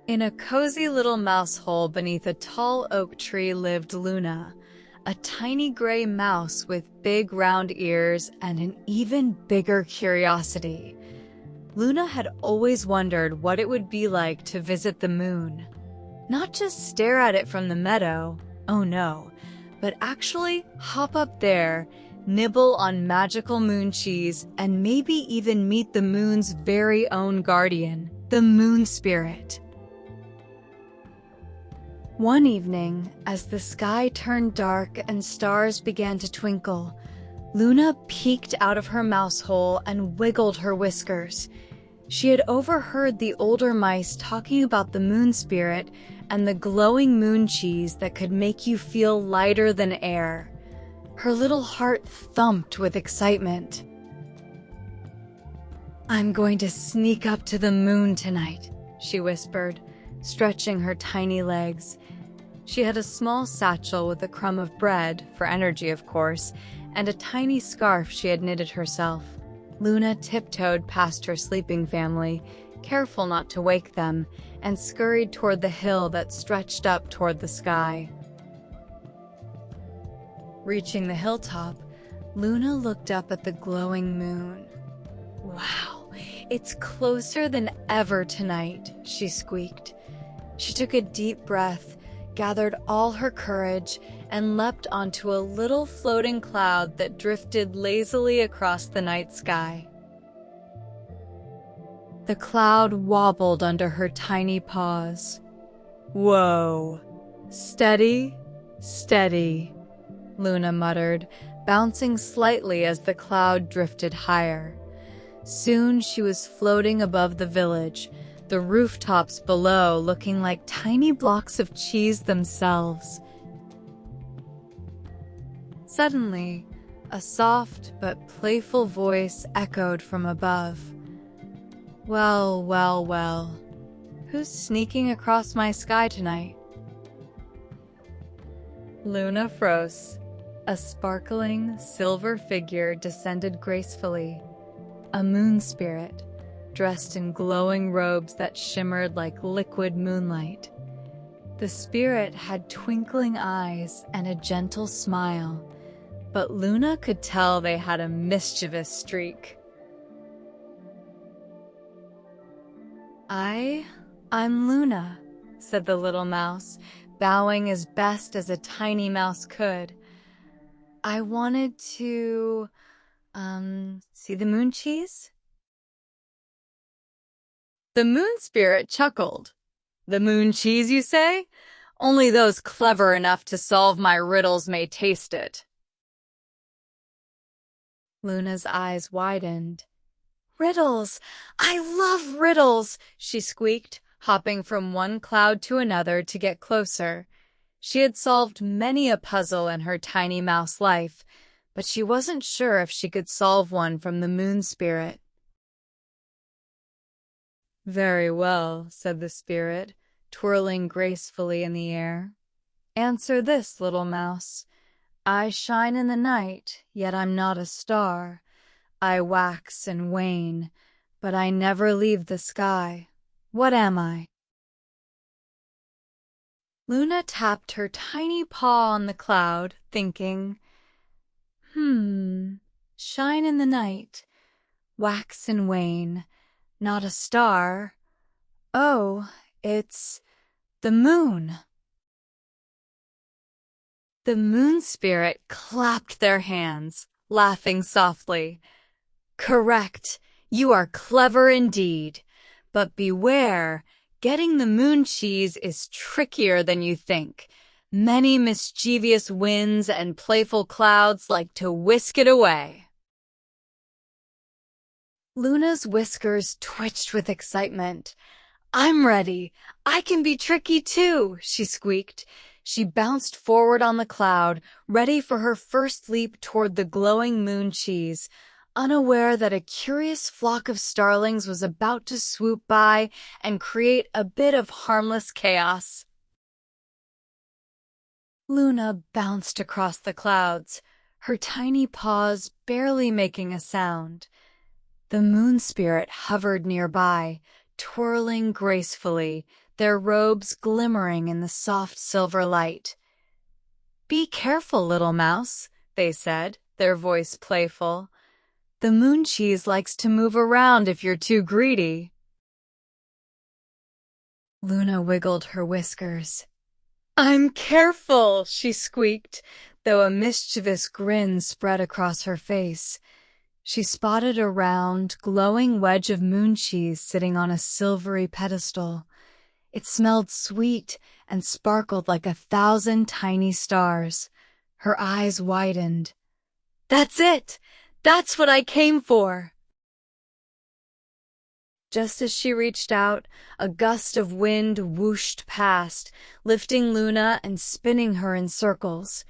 In a cozy little mouse hole beneath a tall oak tree lived Luna, a tiny gray mouse with big round ears and an even bigger curiosity. Luna had always wondered what it would be like to visit the moon. Not just stare at it from the meadow, oh no, but actually hop up there, nibble on magical moon cheese, and maybe even meet the moon's very own guardian, the moon spirit. One evening, as the sky turned dark and stars began to twinkle, Luna peeked out of her mouse hole and wiggled her whiskers. She had overheard the older mice talking about the moon spirit and the glowing moon cheese that could make you feel lighter than air. Her little heart thumped with excitement. "I'm going to sneak up to the moon tonight," she whispered, stretching her tiny legs. She had a small satchel with a crumb of bread, for energy of course, and a tiny scarf she had knitted herself. Luna tiptoed past her sleeping family, careful not to wake them, and scurried toward the hill that stretched up toward the sky. Reaching the hilltop, Luna looked up at the glowing moon. "Wow, it's closer than ever tonight," she squeaked. She took a deep breath, gathered all her courage, and leapt onto a little floating cloud that drifted lazily across the night sky. The cloud wobbled under her tiny paws. "Whoa! Steady, steady," Luna muttered, bouncing slightly as the cloud drifted higher. Soon she was floating above the village, the rooftops below looking like tiny blocks of cheese themselves. Suddenly, a soft but playful voice echoed from above. "Well, well, well, who's sneaking across my sky tonight?" Luna froze. A sparkling, silver figure descended gracefully. A moon spirit, dressed in glowing robes that shimmered like liquid moonlight. The spirit had twinkling eyes and a gentle smile, but Luna could tell they had a mischievous streak. I'm Luna," said the little mouse, bowing as best as a tiny mouse could. "I wanted to, see the moon cheese?" The moon spirit chuckled. "The moon cheese, you say? Only those clever enough to solve my riddles may taste it." Luna's eyes widened. "Riddles! I love riddles!" she squeaked, hopping from one cloud to another to get closer. She had solved many a puzzle in her tiny mouse life, but she wasn't sure if she could solve one from the moon spirit. "Very well," said the spirit, twirling gracefully in the air. "Answer this, little mouse. I shine in the night, yet I'm not a star. I wax and wane, but I never leave the sky. What am I?" Luna tapped her tiny paw on the cloud, thinking, shine in the night, wax and wane, not a star. Oh, it's the moon. The moon spirit clapped their hands, laughing softly. "Correct. You are clever indeed. But beware, getting the moon cheese is trickier than you think. Many mischievous winds and playful clouds like to whisk it away." Luna's whiskers twitched with excitement. "I'm ready. I can be tricky too," she squeaked. She bounced forward on the cloud, ready for her first leap toward the glowing moon cheese, unaware that a curious flock of starlings was about to swoop by and create a bit of harmless chaos. Luna bounced across the clouds, her tiny paws barely making a sound. The moon spirit hovered nearby, twirling gracefully, their robes glimmering in the soft silver light. "Be careful, little mouse," they said, their voice playful. "The moon cheese likes to move around if you're too greedy." Luna wiggled her whiskers. "I'm careful," she squeaked, though a mischievous grin spread across her face. She spotted a round, glowing wedge of moon cheese sitting on a silvery pedestal. It smelled sweet and sparkled like 1,000 tiny stars. Her eyes widened. "That's it! That's what I came for!" Just as she reached out, a gust of wind whooshed past, lifting Luna and spinning her in circles.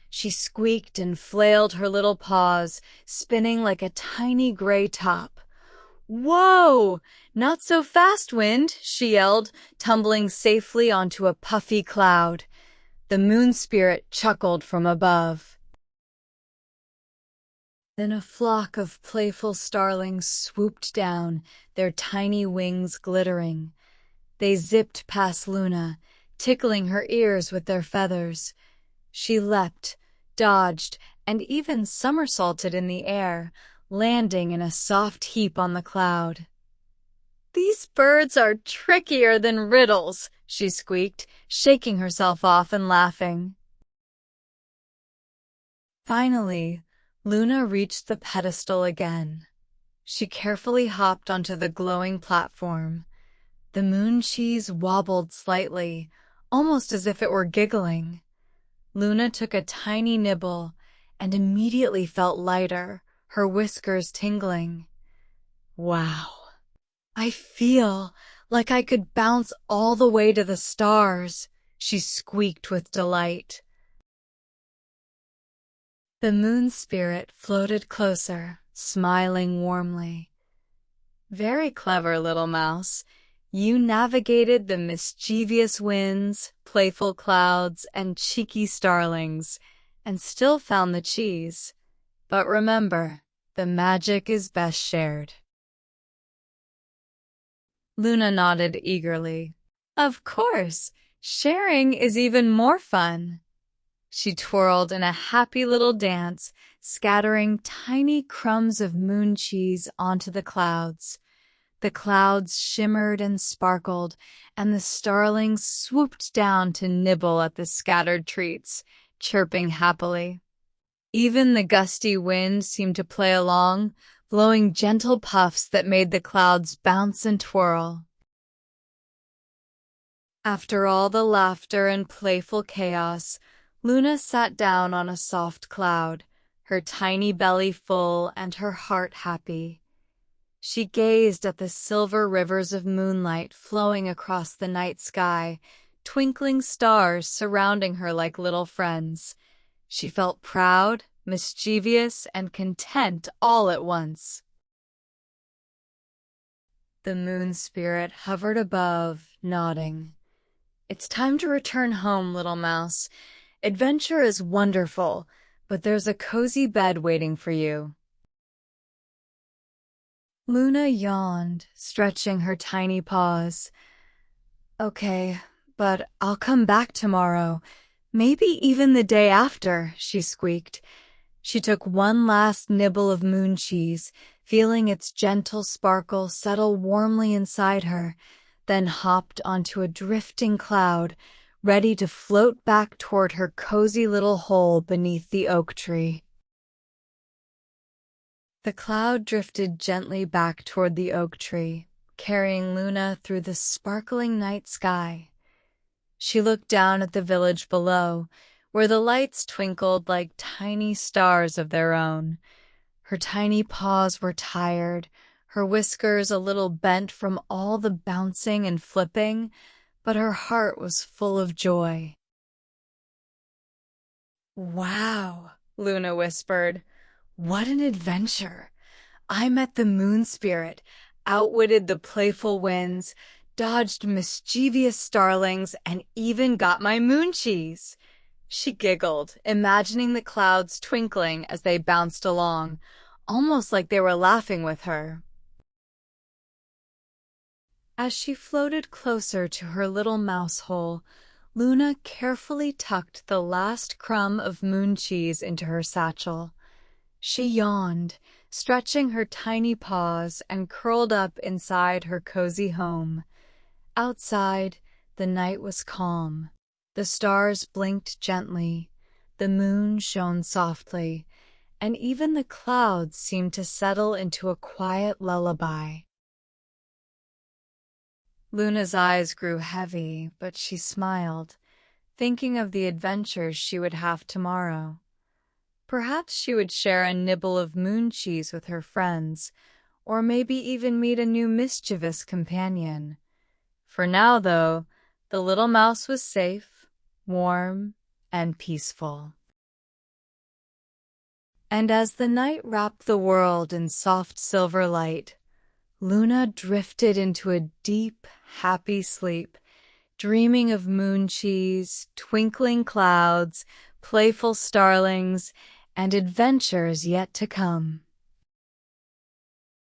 She squeaked and flailed her little paws, spinning like a tiny gray top. "Whoa! Not so fast, wind!" she yelled, tumbling safely onto a puffy cloud. The moon spirit chuckled from above. Then a flock of playful starlings swooped down, their tiny wings glittering. They zipped past Luna, tickling her ears with their feathers. She leapt, dodged, and even somersaulted in the air, landing in a soft heap on the cloud. "These birds are trickier than riddles," she squeaked, shaking herself off and laughing. Finally, Luna reached the pedestal again. She carefully hopped onto the glowing platform. The moon cheese wobbled slightly, almost as if it were giggling. Luna took a tiny nibble and immediately felt lighter, her whiskers tingling. "Wow, I feel like I could bounce all the way to the stars," she squeaked with delight. The moon spirit floated closer, smiling warmly. "Very clever, little mouse. You navigated the mischievous winds, playful clouds, and cheeky starlings, and still found the cheese. But remember, the magic is best shared." Luna nodded eagerly. "Of course, sharing is even more fun." She twirled in a happy little dance, scattering tiny crumbs of moon cheese onto the clouds. The clouds shimmered and sparkled, and the starlings swooped down to nibble at the scattered treats, chirping happily. Even the gusty wind seemed to play along, blowing gentle puffs that made the clouds bounce and twirl. After all the laughter and playful chaos, Luna sat down on a soft cloud, her tiny belly full and her heart happy. She gazed at the silver rivers of moonlight flowing across the night sky, twinkling stars surrounding her like little friends. She felt proud, mischievous, and content all at once. The moon spirit hovered above, nodding. "It's time to return home, little mouse. Adventure is wonderful, but there's a cozy bed waiting for you." Luna yawned, stretching her tiny paws. "Okay, but I'll come back tomorrow. Maybe even the day after," she squeaked. She took one last nibble of moon cheese, feeling its gentle sparkle settle warmly inside her, then hopped onto a drifting cloud, ready to float back toward her cozy little hole beneath the oak tree. The cloud drifted gently back toward the oak tree, carrying Luna through the sparkling night sky. She looked down at the village below, where the lights twinkled like tiny stars of their own. Her tiny paws were tired, her whiskers a little bent from all the bouncing and flipping, but her heart was full of joy. "Wow," Luna whispered. "What an adventure! I met the moon spirit, outwitted the playful winds, dodged mischievous starlings, and even got my moon cheese." She giggled, imagining the clouds twinkling as they bounced along, almost like they were laughing with her. As she floated closer to her little mouse hole, Luna carefully tucked the last crumb of moon cheese into her satchel. She yawned, stretching her tiny paws, and curled up inside her cozy home. Outside, the night was calm. The stars blinked gently, the moon shone softly, and even the clouds seemed to settle into a quiet lullaby. Luna's eyes grew heavy, but she smiled, thinking of the adventures she would have tomorrow. Perhaps she would share a nibble of moon cheese with her friends, or maybe even meet a new mischievous companion. For now, though, the little mouse was safe, warm, and peaceful. And as the night wrapped the world in soft silver light, Luna drifted into a deep, happy sleep, dreaming of moon cheese, twinkling clouds, playful starlings, and adventures yet to come.